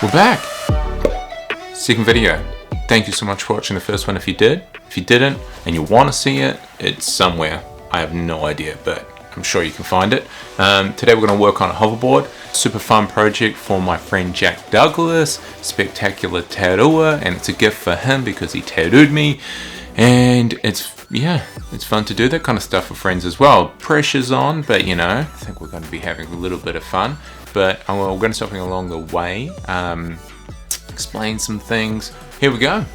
We're back! Second video. Thank you so much for watching the first one if you did. If you didn't and you want to see it, it's somewhere. I have no idea, but I'm sure you can find it. Today we're going to work on a hoverboard. Super fun project for my friend Jack Douglas. Spectacular tattooer, and it's a gift for him because he tattooed me. And it's fun to do that kind of stuff for friends as well. Pressure's on, but you know, I think we're going to be having a little bit of fun. But we're going to something along the way. Explain some things. Here we go.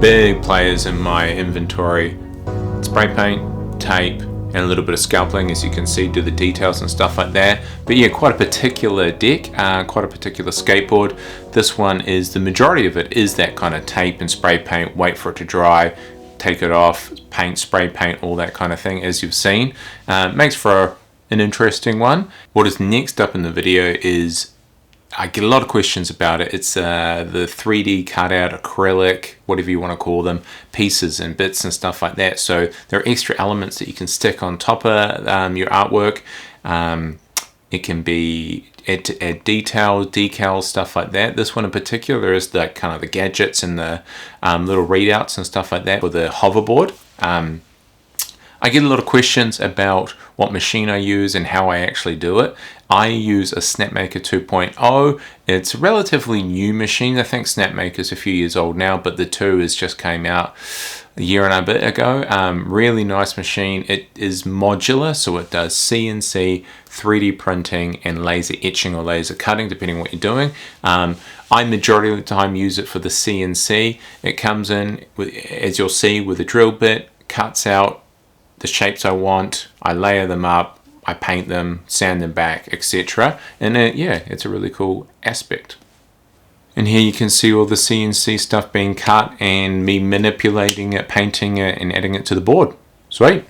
big players in my inventory: spray paint, tape, and a little bit of scalping, as you can see, do the details and stuff like that. But yeah, quite a particular deck, quite a particular skateboard. This one is, the majority of it is that kind of tape and spray paint, wait for it to dry, take it off, paint, spray paint, all that kind of thing, as you've seen. Makes for an interesting one. What is next up in the video is, I get a lot of questions about it. It's the 3D cutout, acrylic, whatever you want to call them, pieces and bits and stuff like that. So there are extra elements that you can stick on top of your artwork. It can be add details, decals, stuff like that. This one in particular is the kind of the gadgets and the little readouts and stuff like that for the hoverboard. I get a lot of questions about what machine I use and how I actually do it. I use a Snapmaker 2.0. It's a relatively new machine. I think Snapmaker's a few years old now, but the 2 has just came out a year and a bit ago. Really nice machine. It is modular, so it does CNC, 3D printing, and laser etching or laser cutting, depending on what you're doing. I majority of the time use it for the CNC. It comes in, with, as you'll see, with a drill bit, cuts out the shapes I want, I layer them up, I paint them, sand them back, etc. And yeah, it's a really cool aspect. And here you can see all the CNC stuff being cut and me manipulating it, painting it, and adding it to the board. Sweet.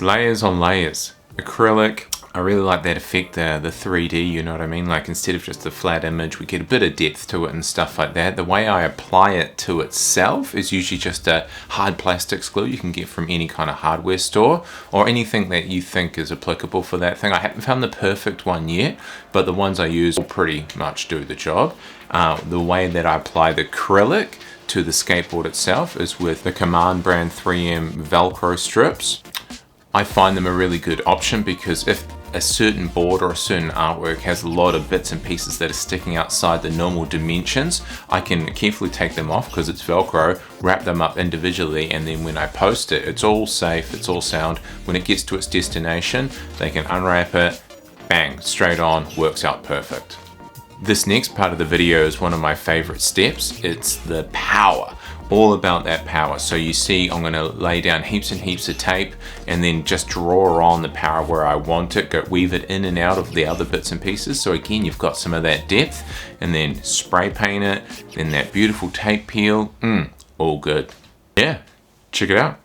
Layers on layers. Acrylic, I really like that effect, the 3D, you know what I mean? Like, instead of just a flat image, we get a bit of depth to it and stuff like that. The way I apply it to itself is usually just a hard plastics glue you can get from any kind of hardware store, or anything that you think is applicable for that thing. I haven't found the perfect one yet, but the ones I use will pretty much do the job. The way that I apply the acrylic to the skateboard itself is with the Command brand 3M Velcro strips. I find them a really good option because if a certain board or a certain artwork has a lot of bits and pieces that are sticking outside the normal dimensions, I can carefully take them off because it's Velcro, wrap them up individually, and then when I post it, it's all safe, it's all sound. When it gets to its destination, they can unwrap it, bang, straight on, works out perfect. This next part of the video is one of my favorite steps. It's the power, all about that power. So you see I'm gonna lay down heaps and heaps of tape and then just draw on the power where I want it, go weave it in and out of the other bits and pieces. So again, you've got some of that depth, and then spray paint it, then that beautiful tape peel, all good. Yeah, check it out.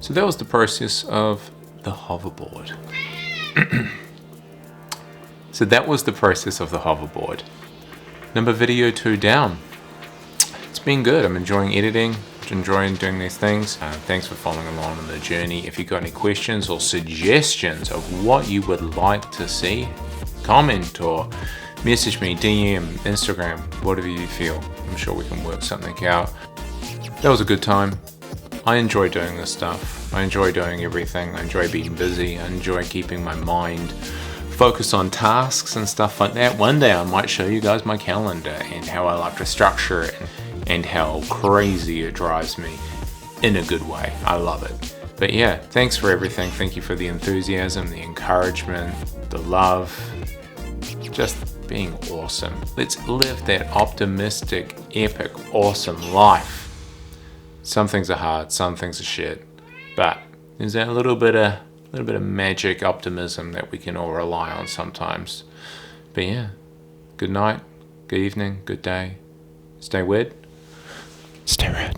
So that was the process of the hoverboard. Number video 2 down. It's been good. I'm enjoying editing, enjoying doing these things. Thanks for following along on the journey. If you've got any questions or suggestions of what you would like to see, comment or message me, DM, Instagram, whatever you feel. I'm sure we can work something out. That was a good time. I enjoy doing this stuff. I enjoy doing everything. I enjoy being busy. I enjoy keeping my mind focused on tasks and stuff like that. One day I might show you guys my calendar and how I like to structure it and how crazy it drives me in a good way. I love it. But yeah, thanks for everything. Thank you for the enthusiasm, the encouragement, the love, just being awesome. Let's live that optimistic, epic, awesome life. Some things are hard, some things are shit, but there's that little bit of magic optimism that we can all rely on sometimes. But yeah, good night, good evening, good day. Stay weird, stay red.